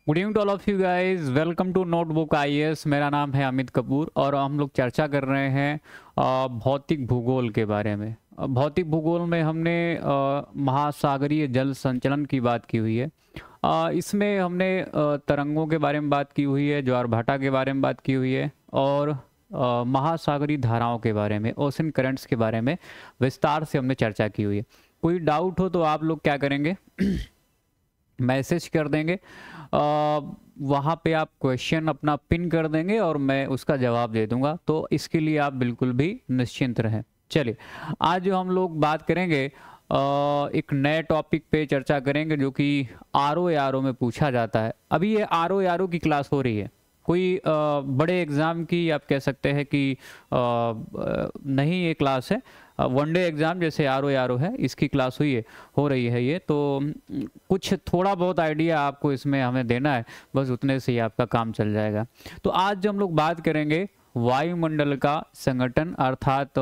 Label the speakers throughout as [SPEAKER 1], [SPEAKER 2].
[SPEAKER 1] Good evening to all of you guys, welcome to Notebook IAS. मेरा नाम है अमित कपूर और हम लोग चर्चा कर रहे हैं भौतिक भूगोल के बारे में। भौतिक भूगोल में हमने महासागरीय जल संचलन की बात की हुई है। इसमें हमने तरंगों के बारे में बात की हुई है, ज्वार भाटा के बारे में बात की हुई है और महासागरीय धाराओं के बारे में, ओशन करंट्स के बारे में विस्तार से हमने चर्चा की हुई है। कोई डाउट हो तो आप लोग क्या करेंगे मैसेज कर देंगे, वहाँ पे आप क्वेश्चन अपना पिन कर देंगे और मैं उसका जवाब दे दूंगा, तो इसके लिए आप बिल्कुल भी निश्चिंत रहें। चलिए, आज जो हम लोग बात करेंगे एक नए टॉपिक पे चर्चा करेंगे जो कि आरओ आरओ में पूछा जाता है। अभी ये आरओ आरओ की क्लास हो रही है, कोई बड़े एग्ज़ाम की आप कह सकते हैं कि नहीं, ये क्लास है वनडे एग्ज़ाम जैसे आरओ है, इसकी क्लास हो रही है ये। तो कुछ थोड़ा बहुत आइडिया आपको इसमें हमें देना है, बस उतने से ही आपका काम चल जाएगा। तो आज जो हम लोग बात करेंगे वायुमंडल का संगठन, अर्थात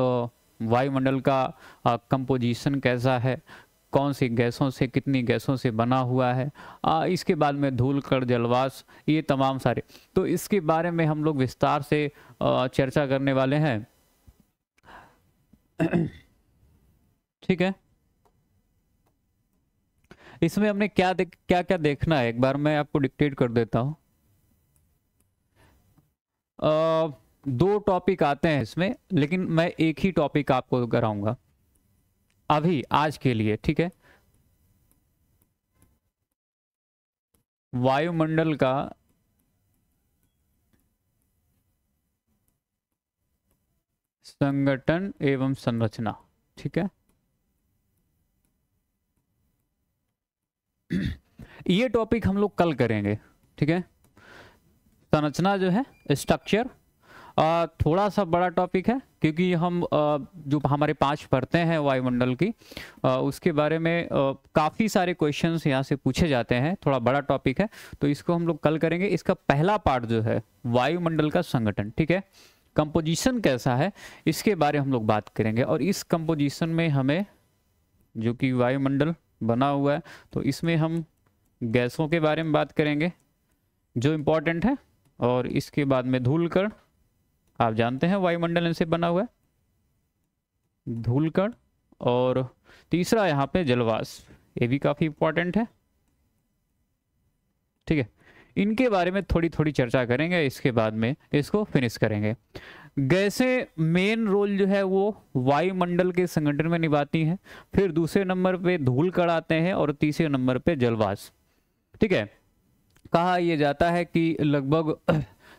[SPEAKER 1] वायुमंडल का कंपोजिशन कैसा है, कौन सी गैसों से, कितनी गैसों से बना हुआ है, इसके बाद में धूल कण जलवाष्प, ये तमाम सारे, तो इसके बारे में हम लोग विस्तार से चर्चा करने वाले हैं। ठीक है, इसमें हमने क्या क्या देखना है, एक बार मैं आपको डिक्टेट कर देता हूं। दो टॉपिक आते हैं इसमें, लेकिन मैं एक ही टॉपिक आपको कराऊंगा अभी आज के लिए, ठीक है। वायुमंडल का संगठन एवं संरचना, ठीक है। ये टॉपिक हम लोग कल करेंगे, ठीक है। संरचना जो है, स्ट्रक्चर, थोड़ा सा बड़ा टॉपिक है क्योंकि हम जो हमारे 5 परतें हैं वायुमंडल की, उसके बारे में काफ़ी सारे क्वेश्चंस यहाँ से पूछे जाते हैं। थोड़ा बड़ा टॉपिक है तो इसको हम लोग कल करेंगे। इसका पहला पार्ट जो है वायुमंडल का संगठन, ठीक है, कंपोजिशन कैसा है, इसके बारे में हम लोग बात करेंगे। और इस कंपोजिशन में हमें, जो कि वायुमंडल बना हुआ है, तो इसमें हम गैसों के बारे में बात करेंगे जो इम्पोर्टेंट है, और इसके बाद में धूल कण, आप जानते हैं वायुमंडल इनसे बना हुआ है, धूल कण, और तीसरा यहाँ पे जलवाष्प, ये भी काफ़ी इम्पोर्टेंट है, ठीक है। इनके बारे में थोड़ी थोड़ी चर्चा करेंगे, इसके बाद में इसको फिनिश करेंगे। गैसें मेन रोल जो है वो वायुमंडल के संगठन में निभाती हैं, फिर दूसरे नंबर पे धूल कण आते हैं और तीसरे नंबर पे जलवाष्प, ठीक है। कहा यह जाता है कि लगभग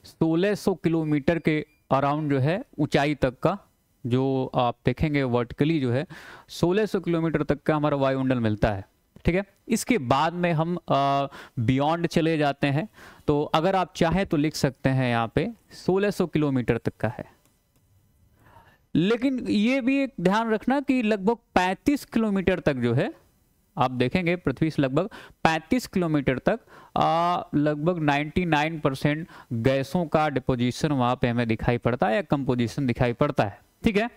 [SPEAKER 1] 1600 किलोमीटर के अराउंड जो है ऊंचाई तक का, जो आप देखेंगे वर्टिकली जो है 1600 किलोमीटर तक का हमारा वायुमंडल मिलता है, ठीक है। इसके बाद में हम बियॉन्ड चले जाते हैं, तो अगर आप चाहें तो लिख सकते हैं यहाँ पे 1600 किलोमीटर तक का है। लेकिन ये भी एक ध्यान रखना कि लगभग 35 किलोमीटर तक जो है, आप देखेंगे पृथ्वी से लगभग 35 किलोमीटर तक लगभग 99% गैसों का डिपोजिशन वहाँ पे हमें दिखाई पड़ता है या कंपोजिशन दिखाई पड़ता है, ठीक है।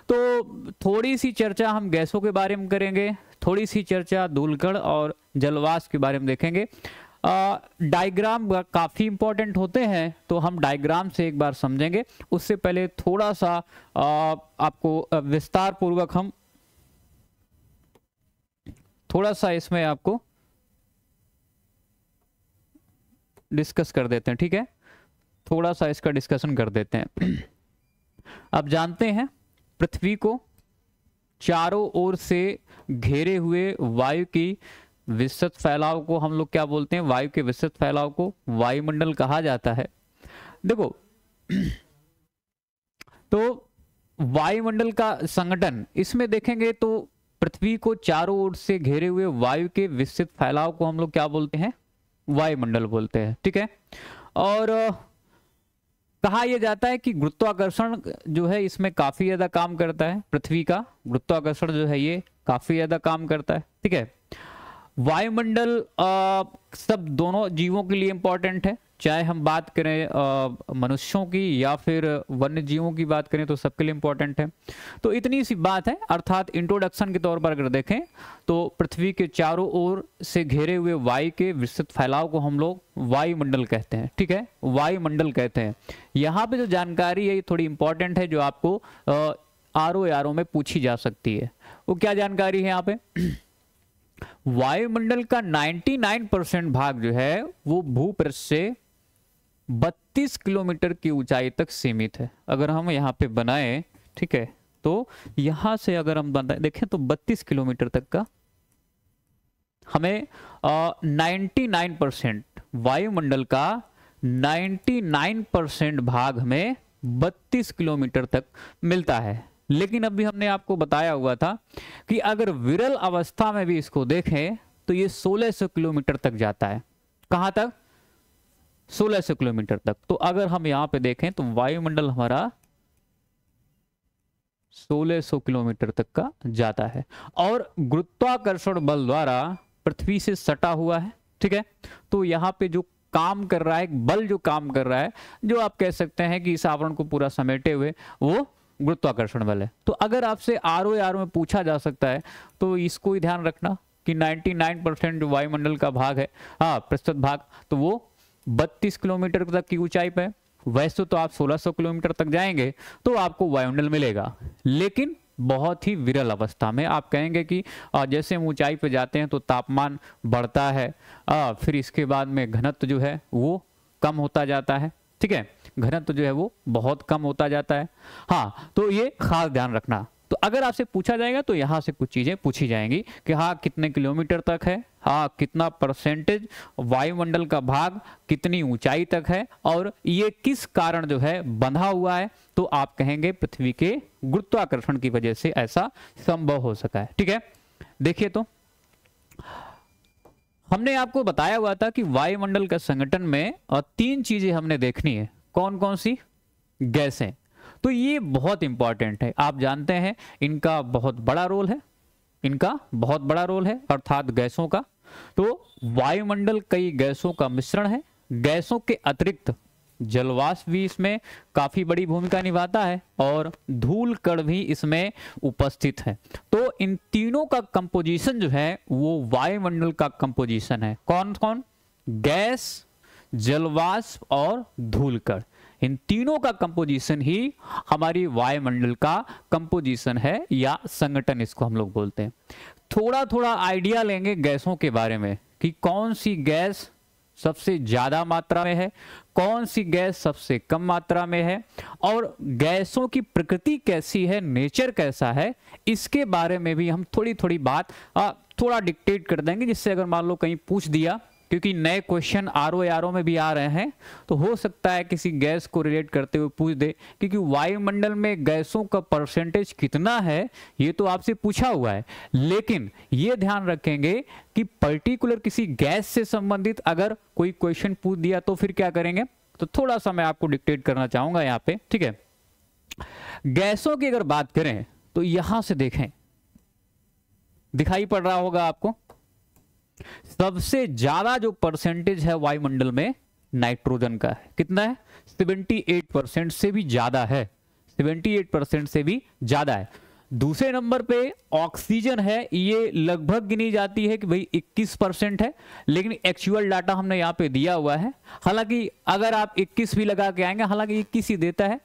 [SPEAKER 1] तो थोड़ी सी चर्चा हम गैसों के बारे में करेंगे, थोड़ी सी चर्चा धूलकण और जलवाष्प के बारे में देखेंगे। डायग्राम काफ़ी इंपॉर्टेंट होते हैं, तो हम डायग्राम से एक बार समझेंगे। उससे पहले थोड़ा सा आपको विस्तार पूर्वक हम थोड़ा सा इसमें आपको डिस्कस कर देते हैं, ठीक है। थोड़ा सा इसका डिस्कशन कर देते हैं। आप जानते हैं पृथ्वी को चारों ओर से घेरे हुए वायु की विस्तृत फैलाव को हम लोग क्या बोलते हैं, वायु के विस्तृत फैलाव को वायुमंडल कहा जाता है। देखो, तो वायुमंडल का संगठन, इसमें देखेंगे तो पृथ्वी को चारों ओर से घेरे हुए वायु के विस्तृत फैलाव को हम लोग क्या बोलते हैं, वायुमंडल बोलते हैं, ठीक है। और कहा यह जाता है कि गुरुत्वाकर्षण जो है इसमें काफी ज्यादा काम करता है, पृथ्वी का गुरुत्वाकर्षण जो है ये काफी ज्यादा काम करता है, ठीक है। वायुमंडल सब दोनों जीवों के लिए इंपॉर्टेंट है, चाहे हम बात करें मनुष्यों की या फिर वन्य जीवों की बात करें, तो सबके लिए इंपॉर्टेंट है। तो इतनी सी बात है, अर्थात इंट्रोडक्शन के तौर पर अगर देखें तो पृथ्वी के चारों ओर से घेरे हुए वायु के विस्तृत फैलाव को हम लोग वायुमंडल कहते हैं। ठीक है, वायुमंडल कहते हैं। यहाँ पे जो जानकारी है ये थोड़ी इंपॉर्टेंट है, जो आपको आरओ में पूछी जा सकती है। वो क्या जानकारी है यहाँ पे? वायुमंडल का 99% भाग जो है वो भूपृष्ठ से 32 किलोमीटर की ऊंचाई तक सीमित है। अगर हम यहाँ पे बनाए, ठीक है, तो यहां से अगर हम बनाए देखें तो 32 किलोमीटर तक का हमें 99% वायुमंडल का 99% भाग हमें 32 किलोमीटर तक मिलता है। लेकिन अभी हमने आपको बताया हुआ था कि अगर विरल अवस्था में भी इसको देखें तो ये 1600 किलोमीटर तक जाता है। कहां तक? 1600 किलोमीटर तक। तो अगर हम यहां पे देखें तो वायुमंडल हमारा 1600 किलोमीटर तक का जाता है और गुरुत्वाकर्षण बल द्वारा पृथ्वी से सटा हुआ है। ठीक है, तो यहां पे जो काम कर रहा है, बल जो काम कर रहा है, जो आप कह सकते हैं कि इस आवरण को पूरा समेटे हुए, वो गुरुत्वाकर्षण बल है। तो अगर आपसे आरओ में पूछा जा सकता है तो इसको ही ध्यान रखना कि 99% जो वायुमंडल का भाग है, हाँ प्रस्तुत भाग, तो वो 32 किलोमीटर तक की ऊंचाई पे। वैसे तो आप 1600 किलोमीटर तक जाएंगे तो आपको वायुमंडल मिलेगा, लेकिन बहुत ही विरल अवस्था में। आप कहेंगे कि जैसे हम ऊंचाई पे जाते हैं तो तापमान बढ़ता है, फिर इसके बाद में घनत्व जो है वो कम होता जाता है। ठीक है, घनत्व जो है वो बहुत कम होता जाता है। हाँ, तो ये खास ध्यान रखना। तो अगर आपसे पूछा जाएगा तो यहां से कुछ चीजें पूछी जाएंगी कि हाँ कितने किलोमीटर तक है, हाँ कितना परसेंटेज वायुमंडल का भाग कितनी ऊंचाई तक है, और ये किस कारण जो है बंधा हुआ है, तो आप कहेंगे पृथ्वी के गुरुत्वाकर्षण की वजह से ऐसा संभव हो सका है। ठीक है, देखिए तो हमने आपको बताया हुआ था कि वायुमंडल का संगठन में 3 चीजें हमने देखनी है। कौन कौन सी? गैसें। तो ये बहुत इंपॉर्टेंट है, आप जानते हैं इनका बहुत बड़ा रोल है, इनका बहुत बड़ा रोल है, अर्थात गैसों का। तो वायुमंडल कई गैसों का मिश्रण है। गैसों के अतिरिक्त जलवाष्प भी इसमें काफी बड़ी भूमिका निभाता है और धूल कण भी इसमें उपस्थित है। तो इन तीनों का कंपोजिशन जो है वो वायुमंडल का कंपोजिशन है। कौन कौन? गैस, जलवाष्प और धूल कण। इन तीनों का कंपोजिशन ही हमारी वायुमंडल का कंपोजिशन है, या संगठन इसको हम लोग बोलते हैं। थोड़ा थोड़ा आइडिया लेंगे गैसों के बारे में कि कौन सी गैस सबसे ज्यादा मात्रा में है, कौन सी गैस सबसे कम मात्रा में है, और गैसों की प्रकृति कैसी है, नेचर कैसा है, इसके बारे में भी हम थोड़ी थोड़ी बात थोड़ा डिक्टेट कर देंगे, जिससे अगर मान लो कहीं पूछ दिया, क्योंकि नए क्वेश्चन आरओ में भी आ रहे हैं, तो हो सकता है किसी गैस को रिलेट करते हुए पूछ दे, क्योंकि वायुमंडल में गैसों का परसेंटेज कितना है ये तो आपसे पूछा हुआ है। लेकिन ये ध्यान रखेंगे कि पर्टिकुलर किसी गैस से संबंधित अगर कोई क्वेश्चन पूछ दिया तो फिर क्या करेंगे, तो थोड़ा सा मैं आपको डिक्टेट करना चाहूंगा यहाँ पे। ठीक है, गैसों की अगर बात करें तो यहां से देखें, दिखाई पड़ रहा होगा आपको, सबसे ज्यादा जो परसेंटेज है वायुमंडल में नाइट्रोजन का है। कितना है? 78% से भी ज्यादा है, 78% से भी ज्यादा है। दूसरे नंबर पे ऑक्सीजन है, ये लगभग गिनी जाती है कि भाई 21% है, लेकिन एक्चुअल डाटा हमने यहाँ पे दिया हुआ है। हालांकि अगर आप 21 भी लगा के आएंगे, हालांकि 21 ही देता है,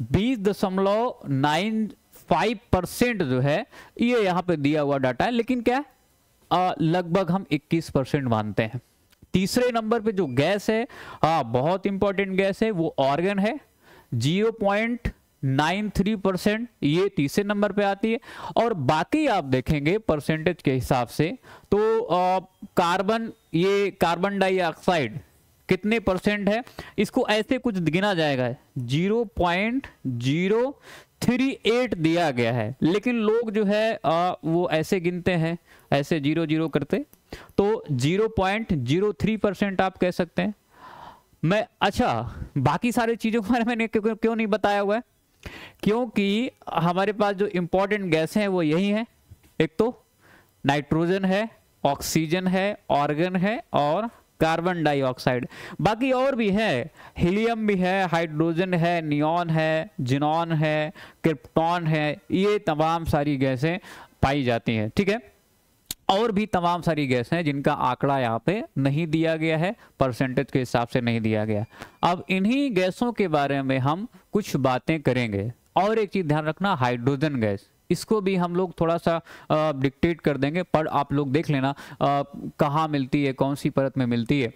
[SPEAKER 1] 20.95% जो है ये यहाँ पे दिया हुआ डाटा है, लेकिन क्या लगभग हम 21% मानते हैं। तीसरे नंबर पे जो गैस है, बहुत इंपॉर्टेंट गैस है, वो ऑर्गन है, 0.93%, ये तीसरे नंबर पे आती है। और बाकी आप देखेंगे परसेंटेज के हिसाब से तो कार्बन, ये कार्बन डाइऑक्साइड कितने परसेंट है, इसको ऐसे कुछ गिना जाएगा, 0.038 दिया गया है, लेकिन लोग जो है वो ऐसे गिनते हैं, ऐसे 0 करते, तो 0.03% आप कह सकते हैं। मैं अच्छा बाकी सारी चीजों के बारे में मैंने क्यों नहीं बताया हुआ है, क्योंकि हमारे पास जो इंपॉर्टेंट गैस हैं वो यही है, एक तो नाइट्रोजन है, ऑक्सीजन है, ऑर्गन है और कार्बन डाइऑक्साइड। बाकी और भी है, हीलियम भी है, हाइड्रोजन है, नियॉन है, जिनॉन है, क्रिप्टॉन है, ये तमाम सारी गैसें पाई जाती हैं। ठीक है, और भी तमाम सारी गैसें हैं जिनका आंकड़ा यहाँ पे नहीं दिया गया है, परसेंटेज के हिसाब से नहीं दिया गया। अब इन्हीं गैसों के बारे में हम कुछ बातें करेंगे। और एक चीज ध्यान रखना, हाइड्रोजन गैस, इसको भी हम लोग थोड़ा सा डिक्टेट कर देंगे, पर आप लोग देख लेना कहाँ मिलती है, कौन सी परत में मिलती है।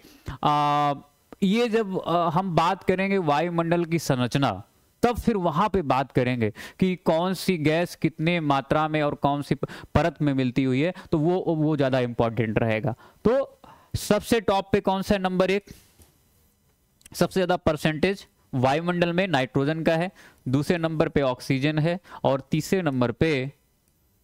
[SPEAKER 1] ये जब हम बात करेंगे वायुमंडल की संरचना, तब फिर वहां पे बात करेंगे कि कौन सी गैस कितने मात्रा में और कौन सी परत में मिलती हुई है, तो वो ज्यादा इंपॉर्टेंट रहेगा। तो सबसे टॉप पे कौन सा नंबर 1, सबसे ज्यादा परसेंटेज वायुमंडल में नाइट्रोजन का है, दूसरे नंबर पे ऑक्सीजन है, और तीसरे नंबर पे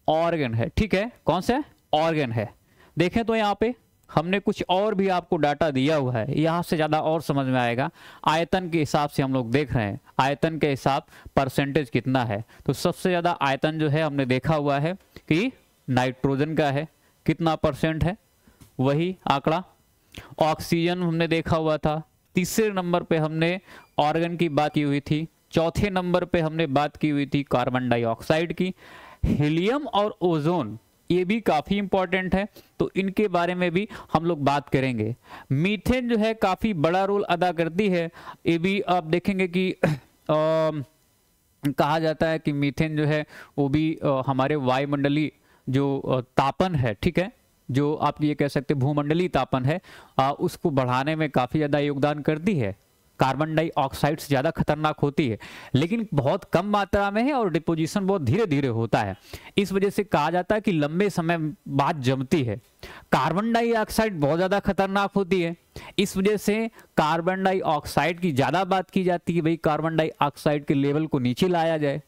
[SPEAKER 1] ऑर्गन है। ठीक है, कौन सा है? ऑर्गन है। देखें तो यहाँ पे हमने कुछ और भी आपको डाटा दिया हुआ है, यहाँ से ज्यादा और समझ में आएगा। आयतन के हिसाब से हम लोग देख रहे हैं, आयतन के हिसाब परसेंटेज कितना है। तो सबसे ज्यादा आयतन जो है हमने देखा हुआ है कि नाइट्रोजन का है, कितना परसेंट है, वही आंकड़ा। ऑक्सीजन हमने देखा हुआ था, तीसरे नंबर पे हमने ऑर्गन की बात की हुई थी, चौथे नंबर पे हमने बात की हुई थी कार्बन डाइऑक्साइड की। हीलियम और ओजोन ये भी काफी इंपॉर्टेंट है, तो इनके बारे में भी हम लोग बात करेंगे। मीथेन जो है काफी बड़ा रोल अदा करती है, ये भी आप देखेंगे कि कहा जाता है कि मीथेन जो है वो भी हमारे वायुमंडलीय जो तापन है, ठीक है, जो आप ये कह सकते भूमंडलीय तापन है, उसको बढ़ाने में काफी ज्यादा योगदान करती है। कार्बन डाइऑक्साइड से ज्यादा खतरनाक होती है, लेकिन बहुत कम मात्रा में है और डिपोजिशन बहुत धीरे धीरे होता है। इस वजह से कहा जाता है कि लंबे समय बाद जमती है। कार्बन डाइऑक्साइड बहुत ज्यादा खतरनाक होती है, इस वजह से कार्बन डाइऑक्साइड की ज्यादा बात की जाती है, भाई कार्बन डाइऑक्साइड के लेवल को नीचे लाया जाए।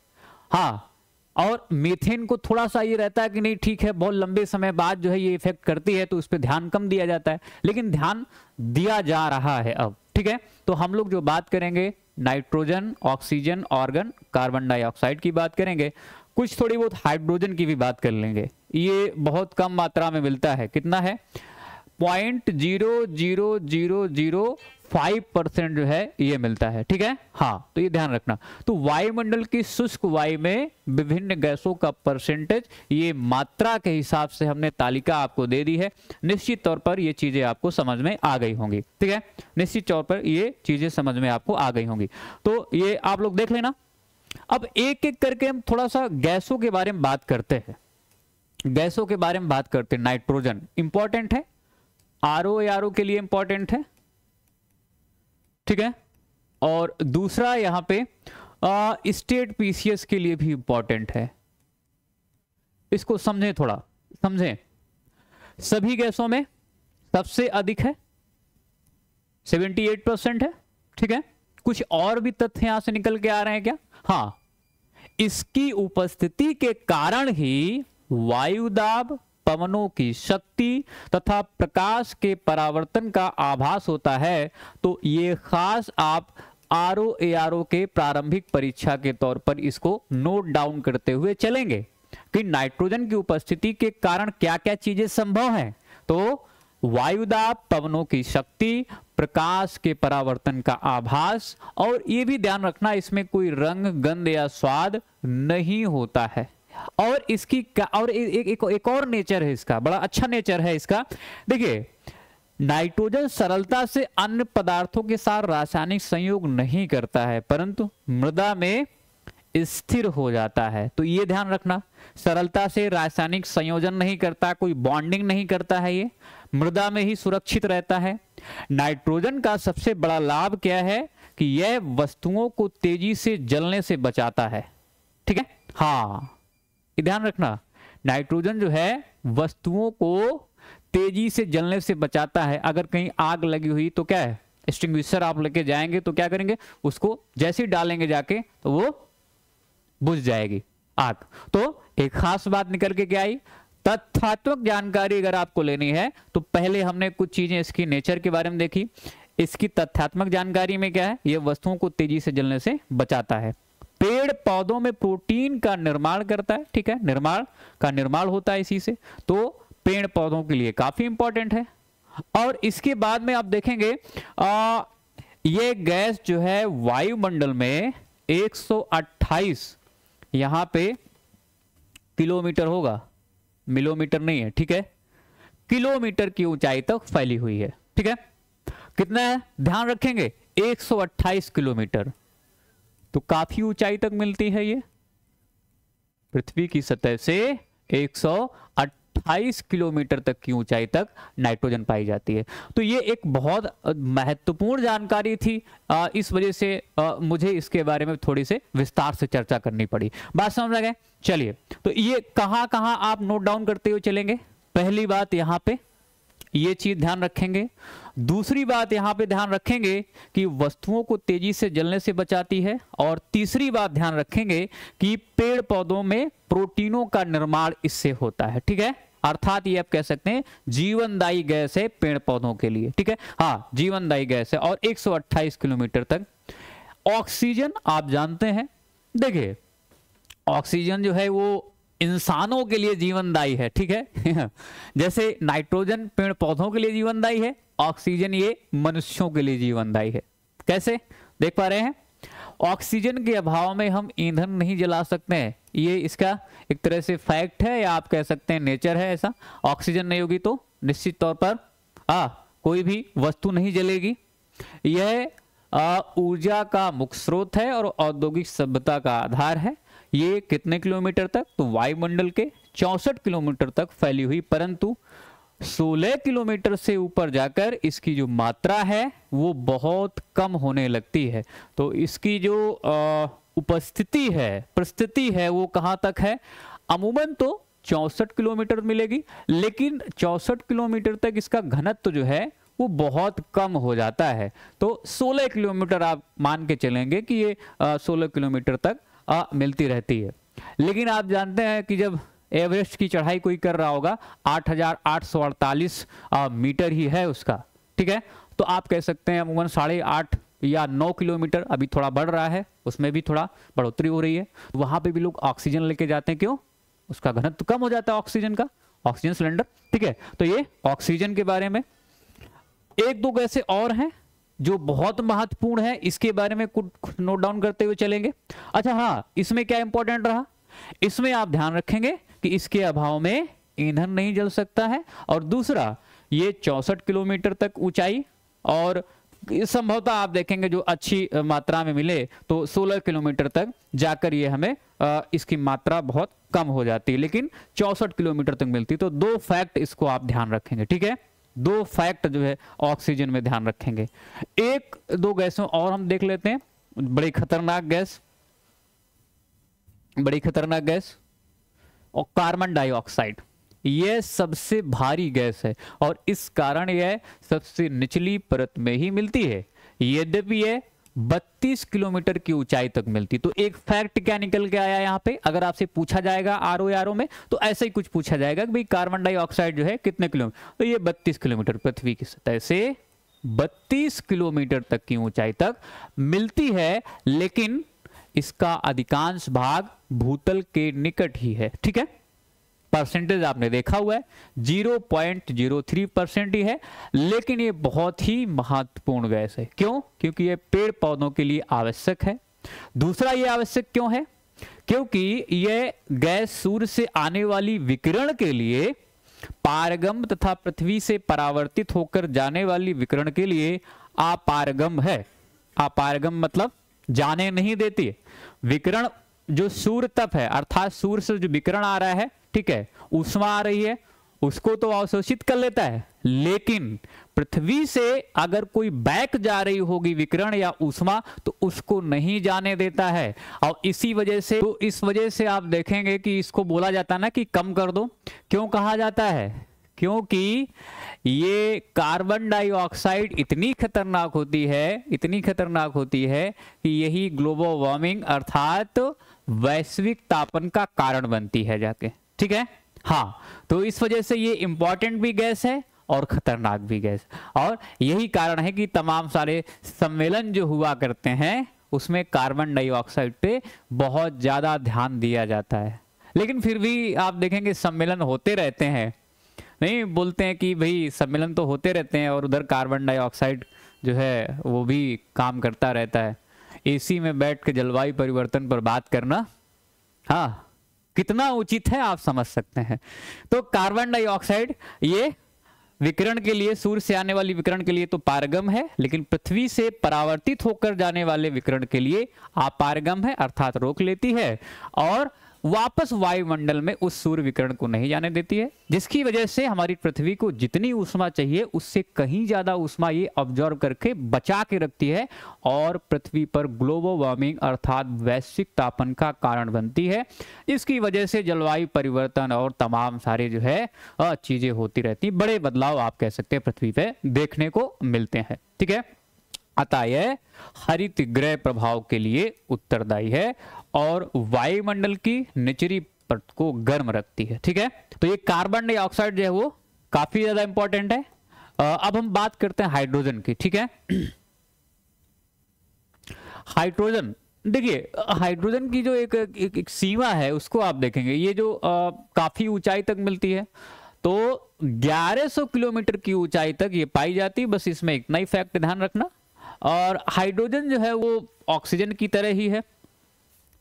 [SPEAKER 1] हाँ, और मीथेन को थोड़ा सा ये रहता है कि नहीं ठीक है, बहुत लंबे समय बाद जो है ये इफेक्ट करती है, तो उस पर ध्यान कम दिया जाता है, लेकिन ध्यान दिया जा रहा है अब। ठीक है, तो हम लोग जो बात करेंगे nitrogen, oxygen, organ, carbon dioxide की बात करेंगे, कुछ थोड़ी बहुत हाइड्रोजन की भी बात कर लेंगे। ये बहुत कम मात्रा में मिलता है, कितना है? 0.00005% जो है ये मिलता है। ठीक है, हाँ, तो ये ध्यान रखना। तो वायुमंडल की शुष्क वायु में विभिन्न गैसों का परसेंटेज, ये मात्रा के हिसाब से हमने तालिका आपको दे दी है। निश्चित तौर पर ये चीजें आपको समझ में आ गई होंगी। ठीक है, निश्चित तौर पर ये चीजें समझ में आपको आ गई होंगी, तो ये आप लोग देख लेना। अब एक एक करके हम थोड़ा सा गैसों के बारे में बात करते हैं। गैसों के बारे में बात करते हैं। नाइट्रोजन इंपॉर्टेंट है, आरओ के लिए इंपॉर्टेंट है, ठीक है, और दूसरा यहां पे स्टेट पीसीएस के लिए भी इंपॉर्टेंट है। इसको समझें, थोड़ा समझें। सभी गैसों में सबसे अधिक है, 78% है। ठीक है, कुछ और भी तथ्य यहां से निकल के आ रहे हैं क्या? हाँ, इसकी उपस्थिति के कारण ही वायुदाब, पवनों की शक्ति तथा प्रकाश के परावर्तन का आभास होता है। तो ये खास आप आरओ के प्रारंभिक परीक्षा के तौर पर इसको नोट डाउन करते हुए चलेंगे कि नाइट्रोजन की उपस्थिति के कारण क्या क्या चीजें संभव हैं। तो वायुदाब, पवनों की शक्ति, प्रकाश के परावर्तन का आभास, और ये भी ध्यान रखना इसमें कोई रंग, गंध या स्वाद नहीं होता है। और इसकी और एक और नेचर है इसका, बड़ा अच्छा नेचर है इसका। देखिए, नाइट्रोजन सरलता से अन्य पदार्थों के साथ रासायनिक संयोग नहीं करता है, परंतु मृदा में स्थिर हो जाता है। तो ये ध्यान रखना, सरलता से रासायनिक संयोजन नहीं करता, कोई बॉन्डिंग नहीं करता है, ये मृदा में ही सुरक्षित रहता है। नाइट्रोजन का सबसे बड़ा लाभ क्या है कि यह वस्तुओं को तेजी से जलने से बचाता है। ठीक है, हाँ, ध्यान रखना, नाइट्रोजन जो है वस्तुओं को तेजी से जलने से बचाता है। अगर कहीं आग लगी हुई तो क्या है, एक्सटिंग्विशर आप लेके जाएंगे तो क्या करेंगे, उसको जैसे ही डालेंगे जाके तो वो बुझ जाएगी आग। तो एक खास बात निकल के क्या आई, तथ्यात्मक जानकारी अगर आपको लेनी है तो पहले हमने कुछ चीजें इसकी नेचर के बारे में देखी। इसकी तथ्यात्मक जानकारी में क्या है, यह वस्तुओं को तेजी से जलने से बचाता है। पेड़ पौधों में प्रोटीन का निर्माण करता है। ठीक है, निर्माण होता है इसी से, तो पेड़ पौधों के लिए काफी इंपॉर्टेंट है। और इसके बाद में आप देखेंगे ये गैस जो है वायुमंडल में 128 यहां पे किलोमीटर होगा, मिलोमीटर नहीं है, ठीक है, किलोमीटर की ऊंचाई तक फैली हुई है, ठीक है। कितना है ध्यान रखेंगे, 128 किलोमीटर, तो काफी ऊंचाई तक मिलती है ये, पृथ्वी की सतह से 128 किलोमीटर तक की ऊंचाई तक नाइट्रोजन पाई जाती है। तो ये एक बहुत महत्वपूर्ण जानकारी थी, इस वजह से मुझे इसके बारे में थोड़ी से विस्तार से चर्चा करनी पड़ी। बात समझ गए? चलिए, तो ये कहां कहां आप नोट डाउन करते हुए चलेंगे। पहली बात यहां पे ये चीज ध्यान रखेंगे। दूसरी बात यहां पे ध्यान रखेंगे कि वस्तुओं को तेजी से जलने से बचाती है। और तीसरी बात ध्यान रखेंगे कि पेड़ पौधों में प्रोटीनों का निर्माण इससे होता है, ठीक है। अर्थात ये आप कह सकते हैं जीवनदायी गैस है पेड़ पौधों के लिए, ठीक है। हाँ, जीवनदायी गैस है। और 128 किलोमीटर तक ऑक्सीजन आप जानते हैं, देखिए ऑक्सीजन जो है वो इंसानों के लिए जीवनदायी है, ठीक है। जैसे नाइट्रोजन पेड़ पौधों के लिए जीवनदायी है, ऑक्सीजन ये मनुष्यों के लिए जीवनदायी है। कैसे देख पा रहे हैं? ऑक्सीजन के अभाव में हम ईंधन नहीं जला सकते हैं, ये इसका एक तरह से फैक्ट है, या आप कह सकते हैं नेचर है ऐसा। ऑक्सीजन नहीं होगी तो निश्चित तौर पर कोई भी वस्तु नहीं जलेगी। यह ऊर्जा का मुख्य स्रोत है और औद्योगिक सभ्यता का आधार है। ये कितने किलोमीटर तक? तो वायुमंडल के 64 किलोमीटर तक फैली हुई, परंतु 16 किलोमीटर से ऊपर जाकर इसकी जो मात्रा है वो बहुत कम होने लगती है। तो इसकी जो उपस्थिति है, परिस्थिति है, वो कहां तक है? अमूमन तो 64 किलोमीटर मिलेगी, लेकिन 64 किलोमीटर तक इसका घनत्व जो है वो बहुत कम हो जाता है। तो 16 किलोमीटर आप मान के चलेंगे कि ये 16 किलोमीटर तक मिलती रहती है। लेकिन आप जानते हैं कि जब एवरेस्ट की चढ़ाई कोई कर रहा होगा 8,848 मीटर ही है उसका, ठीक है, तो आप कह सकते हैं अमूमन 8.5 या 9 किलोमीटर, अभी थोड़ा बढ़ रहा है, उसमें भी थोड़ा बढ़ोतरी हो रही है। वहां पे भी लोग ऑक्सीजन लेके जाते हैं, क्यों? उसका घनत्व कम हो जाता है ऑक्सीजन का, ऑक्सीजन सिलेंडर, ठीक है। तो ये ऑक्सीजन के बारे में। एक दो गैसें और हैं जो बहुत महत्वपूर्ण है, इसके बारे में कुछ नोट डाउन करते हुए चलेंगे। अच्छा हाँ, इसमें क्या इंपॉर्टेंट रहा, इसमें आप ध्यान रखेंगे कि इसके अभाव में ईंधन नहीं जल सकता है। और दूसरा, ये 64 किलोमीटर तक ऊंचाई, और संभवतः आप देखेंगे जो अच्छी मात्रा में मिले तो 16 किलोमीटर तक जाकर ये हमें इसकी मात्रा बहुत कम हो जाती है, लेकिन 64 किलोमीटर तक मिलती। तो दो फैक्ट इसको आप ध्यान रखेंगे, ठीक है, दो फैक्ट जो है ऑक्सीजन में ध्यान रखेंगे। एक दो गैसों और हम देख लेते हैं, बड़ी खतरनाक गैस, बड़ी खतरनाक गैस और कार्बन डाइऑक्साइड। यह सबसे भारी गैस है और इस कारण यह सबसे निचली परत में ही मिलती है, यद्यपि यह 32 किलोमीटर की ऊंचाई तक मिलती। तो एक फैक्ट क्या निकल के आया यहाँ पे, अगर आपसे पूछा जाएगा आरओ में तो ऐसे ही कुछ पूछा जाएगा कि भाई कार्बन डाइऑक्साइड जो है कितने किलोमीटर, तो ये 32 किलोमीटर पृथ्वी की सतह से 32 किलोमीटर तक की ऊंचाई तक मिलती है, लेकिन इसका अधिकांश भाग भूतल के निकट ही है, ठीक है। परसेंटेज आपने देखा हुआ है 0.03% ही है, लेकिन ये बहुत ही महत्वपूर्ण गैस है। क्यों? क्योंकि ये पेड़ पौधों के लिए आवश्यक है। दूसरा, ये आवश्यक क्यों है? क्योंकि ये गैस सूर्य से आने वाली विकिरण के लिए पारगम तथा पृथ्वी से परावर्तित होकर जाने वाली विकिरण के लिए अपारगम है। अपारगम मतलब जाने नहीं देती। विकिरण जो सूर्य तप है, अर्थात सूर्य से जो विकिरण आ रहा है, ठीक है, ऊष्मा आ रही है, उसको तो अवशोषित कर लेता है, लेकिन पृथ्वी से अगर कोई बैक जा रही होगी विकिरण या ऊष्मा तो उसको नहीं जाने देता है। और इसी वजह से, तो इस वजह से आप देखेंगे कि इसको बोला जाता है ना कि कम कर दो। क्यों कहा जाता है? क्योंकि ये कार्बन डाइऑक्साइड इतनी खतरनाक होती है, इतनी खतरनाक होती है कि यही ग्लोबल वार्मिंग अर्थात वैश्विक तापन का कारण बनती है जाके, ठीक है। हाँ, तो इस वजह से ये इंपॉर्टेंट भी गैस है और खतरनाक भी गैस, और यही कारण है कि तमाम सारे सम्मेलन जो हुआ करते हैं उसमें कार्बन डाइऑक्साइड पे बहुत ज्यादा ध्यान दिया जाता है। लेकिन फिर भी आप देखेंगे सम्मेलन होते रहते हैं नहीं बोलते हैं कि भाई सम्मेलन तो होते रहते हैं और उधर कार्बन डाइऑक्साइड जो है वो भी काम करता रहता है। एसी में बैठ के जलवायु परिवर्तन पर बात करना, हाँ, कितना उचित है आप समझ सकते हैं। तो कार्बन डाइऑक्साइड ये विकिरण के लिए, सूर्य से आने वाली विकिरण के लिए तो पारगम है, लेकिन पृथ्वी से परावर्तित होकर जाने वाले विकिरण के लिए अपारगम है, अर्थात रोक लेती है और वापस वायुमंडल में उस सूर्य विकिरण को नहीं जाने देती है, जिसकी वजह से हमारी पृथ्वी को जितनी ऊष्मा चाहिए उससे कहीं ज्यादा ऊष्मा ये ऑब्जॉर्व करके बचा के रखती है और पृथ्वी पर ग्लोबल वार्मिंग अर्थात वैश्विक तापन का कारण बनती है, जिसकी वजह से जलवायु परिवर्तन और तमाम सारे जो है चीजें होती रहती, बड़े बदलाव आप कह सकते हैं पृथ्वी पे देखने को मिलते हैं। ठीक है, अतः यह हरित गृह प्रभाव के लिए उत्तरदायी है और वायुमंडल की निचली परत को गर्म रखती है। ठीक है, तो ये कार्बन डाइऑक्साइड जो है वो काफी ज्यादा इंपॉर्टेंट है। अब हम बात करते हैं हाइड्रोजन की। ठीक है, हाइड्रोजन, देखिए हाइड्रोजन की जो एक सीमा है उसको आप देखेंगे, ये जो काफी ऊंचाई तक मिलती है, तो 1100 किलोमीटर की ऊंचाई तक ये पाई जाती है। बस इसमें इतना ही फैक्ट ध्यान रखना। और हाइड्रोजन जो है वो ऑक्सीजन की तरह ही है,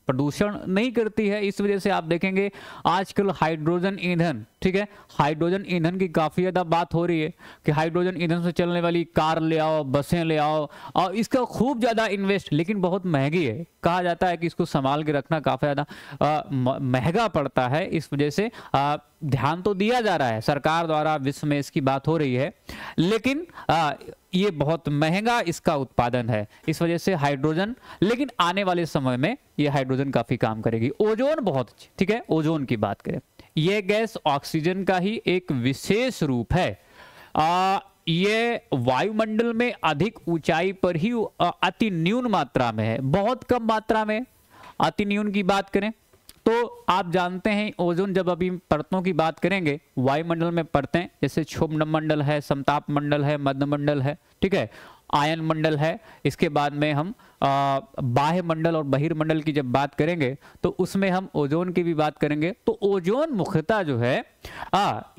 [SPEAKER 1] प्रदूषण नहीं करती है। इस वजह से आप देखेंगे आजकल हाइड्रोजन ईंधन, ठीक है, हाइड्रोजन ईंधन की काफी ज्यादा बात हो रही है कि हाइड्रोजन ईंधन से चलने वाली कार ले आओ, बसें ले आओ, और इसका खूब ज्यादा इन्वेस्ट, लेकिन बहुत महंगी है। कहा जाता है कि इसको संभाल के रखना काफी ज्यादा महंगा पड़ता है। इस वजह से ध्यान तो दिया जा रहा है सरकार द्वारा, विश्व में इसकी बात हो रही है, लेकिन ये बहुत महंगा इसका उत्पादन है। इस वजह से हाइड्रोजन, लेकिन आने वाले समय में ये हाइड्रोजन काफी काम करेगी। ओजोन बहुत अच्छी, ठीक है, ओजोन की बात करें, यह गैस ऑक्सीजन का ही एक विशेष रूप है। ये वायुमंडल में अधिक ऊंचाई पर ही अति न्यून मात्रा में है, बहुत कम मात्रा में। अति न्यून की बात करें तो आप जानते हैं ओजोन, जब अभी परतों की बात करेंगे, वायुमंडल में परतें जैसे क्षोभ मंडल है, समताप मंडल है, मध्य मंडल है, ठीक है, आयन मंडल है। इसके बाद में हम बाह्य मंडल और बहिर्मंडल की जब बात करेंगे तो उसमें हम ओजोन की भी बात करेंगे। तो ओजोन मुख्यतः जो है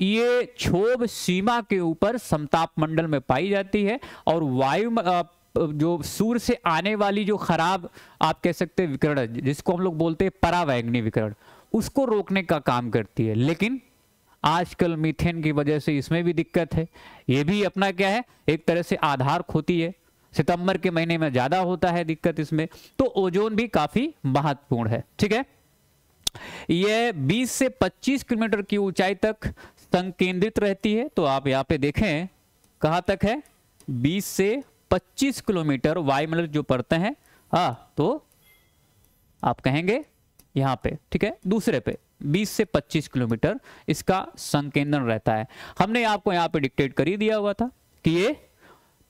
[SPEAKER 1] ये क्षोभ सीमा के ऊपर समताप मंडल में पाई जाती है और वायु जो सूर्य से आने वाली जो खराब आप कह सकते हैं विकिरण, जिसको हम लोग बोलते हैं परावैंगनी विकिरण, उसको रोकने का काम करती है। लेकिन आजकल मीथेन की वजह से इसमें भी दिक्कत है। ये भी अपना क्या है, एक तरह से आधार खोती है। सितंबर के महीने में ज्यादा होता है दिक्कत इसमें। तो ओजोन भी काफी महत्वपूर्ण है। ठीक है, यह 20 से 25 किलोमीटर की ऊंचाई तक संकेंद्रित रहती है। तो आप यहाँ पे देखें कहां तक है, 20 से 25 किलोमीटर वायुमंडल जो पड़ते हैं, तो आप कहेंगे यहां पे, ठीक है, दूसरे पे 20 से 25 किलोमीटर इसका संकेंद्रण रहता है। हमने आपको यहां पे डिक्टेट कर ही दिया हुआ था कि ये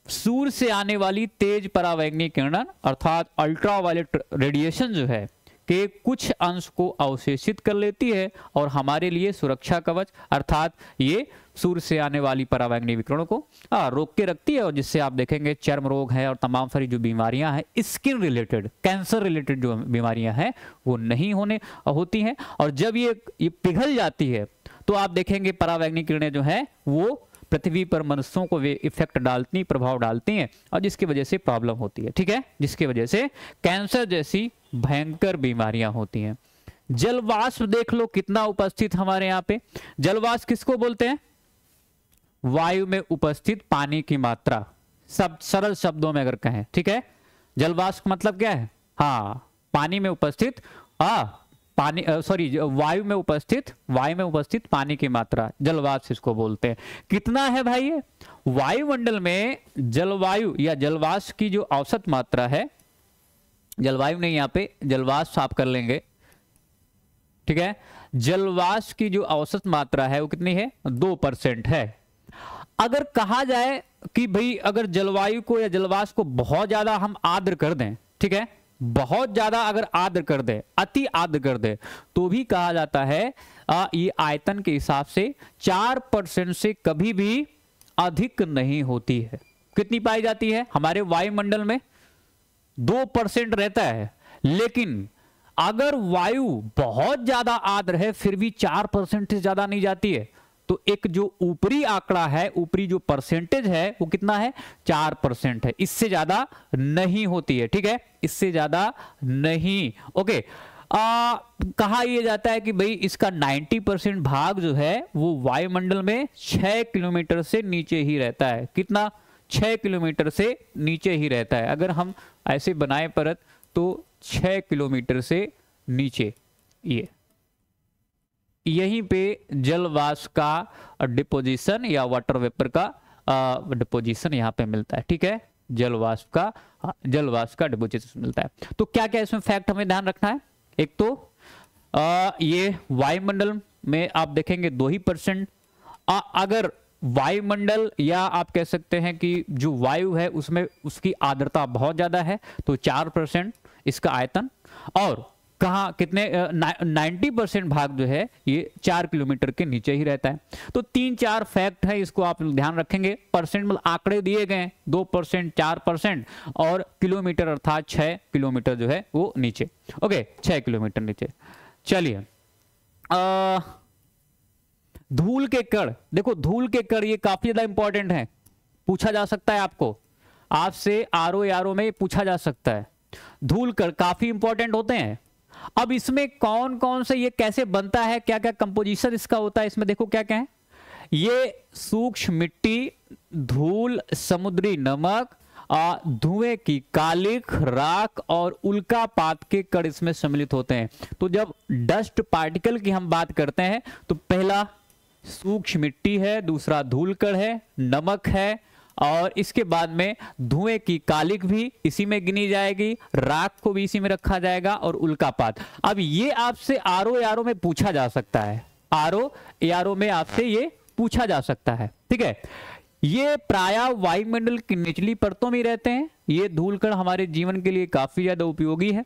[SPEAKER 1] सूर्य से आने वाली तेज परावैंगनी किरण अर्थात अल्ट्रावायलेट रेडिएशन जो है के कुछ अंश को अवशेषित कर लेती है और हमारे लिए सुरक्षा कवच अर्थात ये सूर्य से आने वाली परावैंगनी विकिरणों को रोक के रखती है, और जिससे आप देखेंगे चर्म रोग है और तमाम सारी जो बीमारियां हैं, स्किन रिलेटेड, कैंसर रिलेटेड जो बीमारियां हैं वो नहीं होती हैं। और जब ये पिघल जाती है तो आप देखेंगे परावैंगनी किरणें जो है वो पृथ्वी पर मनुष्यों को वे इफेक्ट डालती, प्रभाव डालती हैं, और जिसकी वजह से प्रॉब्लम होती है। ठीक है, जिसकी वजह से कैंसर जैसी भयंकर बीमारियां होती हैं। जलवाष्प देख लो कितना उपस्थित हमारे यहाँ पे। जलवाष्प किसको बोलते हैं, वायु में उपस्थित पानी की मात्रा, सब सरल शब्दों में अगर कहें, ठीक है। जलवाष्प मतलब क्या है, पानी में उपस्थित वायु में उपस्थित पानी की मात्रा, जलवाष्प इसको बोलते हैं। कितना है भाई ये, वायुमंडल में जलवायु या जलवाष्प की जो औसत मात्रा है, जलवायु नहीं, यहाँ पे जलवाष्प आप कर लेंगे, ठीक है, जलवाष्प की जो औसत मात्रा है वो कितनी है, 2% है। अगर कहा जाए कि भाई अगर जलवायु को या जलवाष्प को बहुत ज्यादा हम आर्द्र कर दें, ठीक है, बहुत ज्यादा अगर आर्द्र कर दे, अति आर्द्र कर दे, तो भी कहा जाता है ये आयतन के हिसाब से 4% से कभी भी अधिक नहीं होती है। कितनी पाई जाती है हमारे वायुमंडल में, 2% रहता है। लेकिन अगर वायु बहुत ज्यादा आर्द्र है फिर भी 4% से ज्यादा नहीं जाती है, तो एक जो ऊपरी आंकड़ा है, ऊपरी जो परसेंटेज है वो कितना है, 4% है, इससे ज्यादा नहीं होती है, ठीक है, इससे ज्यादा नहीं। ओके, कहा यह जाता है कि भाई इसका 90% भाग जो है वो वायुमंडल में 6 किलोमीटर से नीचे ही रहता है। कितना, 6 किलोमीटर से नीचे ही रहता है। अगर हम ऐसे बनाए परत तो 6 किलोमीटर से नीचे, ये यहीं पे जल वाष्प का डिपोजिशन या वाटर वेपर का डिपोजिशन यहाँ पे मिलता है, ठीक है, जल वाष्प का डिपोजिशन मिलता है। तो क्या क्या इसमें फैक्ट हमें ध्यान रखना है, एक तो ये वायुमंडल में आप देखेंगे 2% अगर वायुमंडल या आप कह सकते हैं कि जो वायु है उसमें उसकी आर्द्रता बहुत ज्यादा है तो 4% इसका आयतन, और कहाँ कितने 90% भाग जो है ये 4 किलोमीटर के नीचे ही रहता है। तो 3-4 फैक्ट है, इसको आप ध्यान रखेंगे। परसेंट मतलब आंकड़े दिए गए 2%, 4% और किलोमीटर अर्थात 6 किलोमीटर जो है वो नीचे। ओके, 6 किलोमीटर नीचे। चलिए, धूल के कण, देखो धूल के कण ये काफी ज्यादा इंपॉर्टेंट है, पूछा जा सकता है आपसे आरओ में पूछा जा सकता है। धूल कण काफी इंपॉर्टेंट होते हैं। अब इसमें कौन कौन से, ये कैसे बनता है, क्या क्या कंपोजिशन इसका होता है, इसमें देखो क्या क्या है। ये सूक्ष्म मिट्टी, धूल, समुद्री नमक, धुएं की कालिख, राख और उल्कापात के कण इसमें सम्मिलित होते हैं। तो जब डस्ट पार्टिकल की हम बात करते हैं तो पहला सूक्ष्म मिट्टी है, दूसरा धूल कण है, नमक है, और इसके बाद में धुएं की कालिख भी इसी में गिनी जाएगी, राख को भी इसी में रखा जाएगा, और उल्कापात। अब ये आपसे आरओ में पूछा जा सकता है, आरओ में आपसे ये पूछा जा सकता है, ठीक है। ये प्रायः वायुमंडल की निचली परतों में रहते हैं। ये धूल कण हमारे जीवन के लिए काफी ज्यादा उपयोगी है।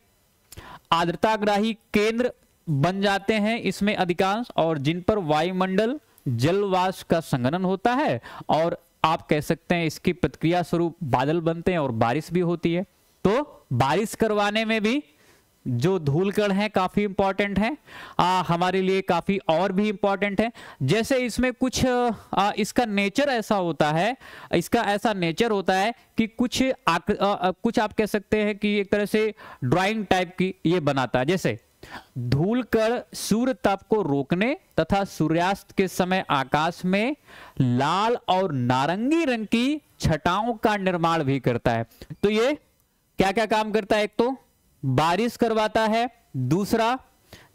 [SPEAKER 1] आर्द्रताग्राही केंद्र बन जाते हैं इसमें अधिकांश, और जिन पर वायुमंडल जल वाष्प का संघनन होता है, और आप कह सकते हैं इसकी प्रतिक्रिया स्वरूप बादल बनते हैं और बारिश भी होती है। तो बारिश करवाने में भी जो धूल कण है काफी इंपॉर्टेंट है, हमारे लिए काफी और भी इंपॉर्टेंट है। जैसे इसमें कुछ इसका नेचर ऐसा होता है, इसका ऐसा नेचर होता है कि कुछ आप कह सकते हैं कि एक तरह से ड्राइंग टाइप की ये बनाता है। जैसे धूल कण सूर्य ताप को रोकने तथा सूर्यास्त के समय आकाश में लाल और नारंगी रंग की छटाओं का निर्माण भी करता है। तो ये क्या क्या काम करता है, एक तो बारिश करवाता है, दूसरा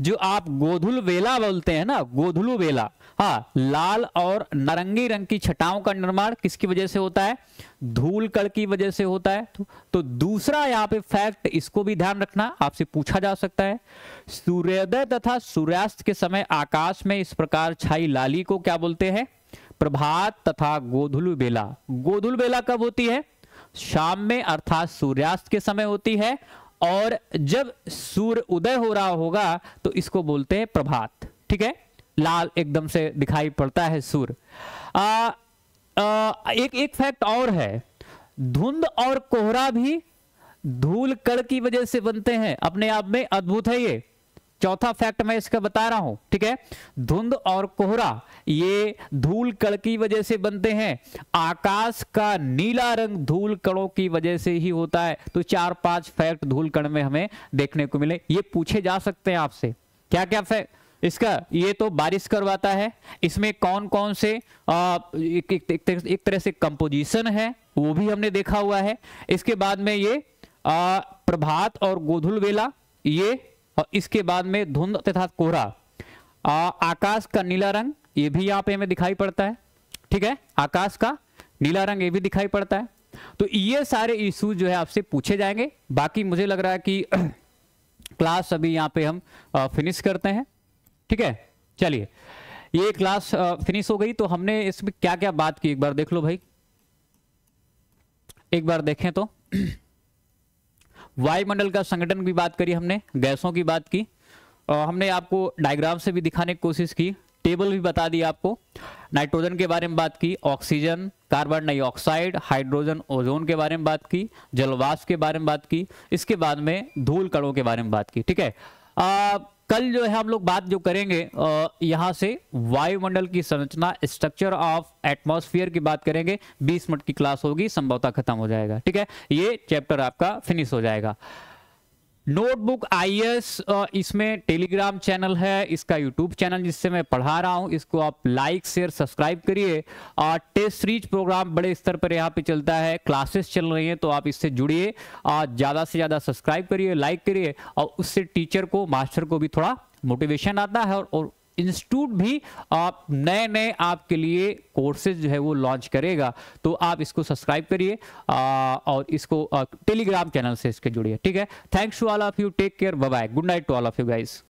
[SPEAKER 1] जो आप गोधुल वेला बोलते हैं ना, गोधुलु वेला, हाँ, लाल और नारंगी रंग की छटाओं का निर्माण किसकी वजह से होता है, धूल कण की वजह से होता है। तो दूसरा यहाँ पे फैक्ट, इसको भी ध्यान रखना, आपसे पूछा जा सकता है। सूर्योदय तथा सूर्यास्त के समय आकाश में इस प्रकार छाई लाली को क्या बोलते हैं, प्रभात तथा गोधुलु बेला। गोधुल बेला कब होती है, शाम में अर्थात सूर्यास्त के समय होती है, और जब सूर्य उदय हो रहा होगा तो इसको बोलते हैं प्रभात, ठीक है, लाल एकदम से दिखाई पड़ता है सूर्य। एक फैक्ट और है, धुंध और कोहरा भी धूल कण की वजह से बनते हैं, अपने आप में अद्भुत है ये। चौथा फैक्ट मैं इसका बता रहा हूं, ठीक है। धुंध और कोहरा ये धूल कण की वजह से बनते हैं। आकाश का नीला रंग धूल कणों की वजह से ही होता है। तो 4-5 फैक्ट धूल कण में हमें देखने को मिले, ये पूछे जा सकते हैं आपसे। क्या क्या फैक्ट इसका, ये तो बारिश करवाता है, इसमें कौन कौन से एक तरह से कंपोजिशन है वो भी हमने देखा हुआ है। इसके बाद में ये प्रभात और गोधुल वेला, ये, और इसके बाद में धुंध तथा कोहरा, आकाश का नीला रंग ये भी यहाँ पे हमें दिखाई पड़ता है, ठीक है, आकाश का नीला रंग ये भी दिखाई पड़ता है। तो ये सारे इशू जो है आपसे पूछे जाएंगे। बाकी मुझे लग रहा है कि क्लास अभी यहाँ पे हम फिनिश करते हैं, ठीक है। चलिए, ये क्लास फिनिश हो गई, तो हमने इसमें क्या क्या बात की एक बार देख लो भाई, एक बार देखें तो वायुमंडल का संगठन की बात करी हमने, गैसों की बात की, हमने आपको डायग्राम से भी दिखाने की कोशिश की, टेबल भी बता दी आपको, नाइट्रोजन के बारे में बात की, oxygen, carbon dioxide, hydrogen, ozone के बारे में बात की, जलवाष्प के बारे में बात की, इसके बाद में धूल कणों के बारे में बात की, ठीक है। कल जो है हम लोग बात जो करेंगे यहाँ से वायुमंडल की संरचना, स्ट्रक्चर ऑफ एटमॉस्फेयर की बात करेंगे। 20 मिनट की क्लास होगी, संभवतः खत्म हो जाएगा। ठीक है, ये चैप्टर आपका फिनिश हो जाएगा। नोटबुक आईएएस, इसमें टेलीग्राम चैनल है, इसका यूट्यूब चैनल जिससे मैं पढ़ा रहा हूं, इसको आप लाइक शेयर सब्सक्राइब करिए। टेस्ट सीरीज प्रोग्राम बड़े स्तर पर यहाँ पे चलता है, क्लासेस चल रही हैं, तो आप इससे जुड़िए, ज़्यादा से ज़्यादा सब्सक्राइब करिए, लाइक करिए, और उससे टीचर को, मास्टर को भी थोड़ा मोटिवेशन आता है। और इंस्टीट्यूट भी आप नए नए आपके लिए कोर्सेज जो है वो लॉन्च करेगा, तो आप इसको सब्सक्राइब करिए और इसको टेलीग्राम चैनल से इसके जुड़िए। ठीक है, thanks to all of you, take care, bye bye, good night to all of you guys.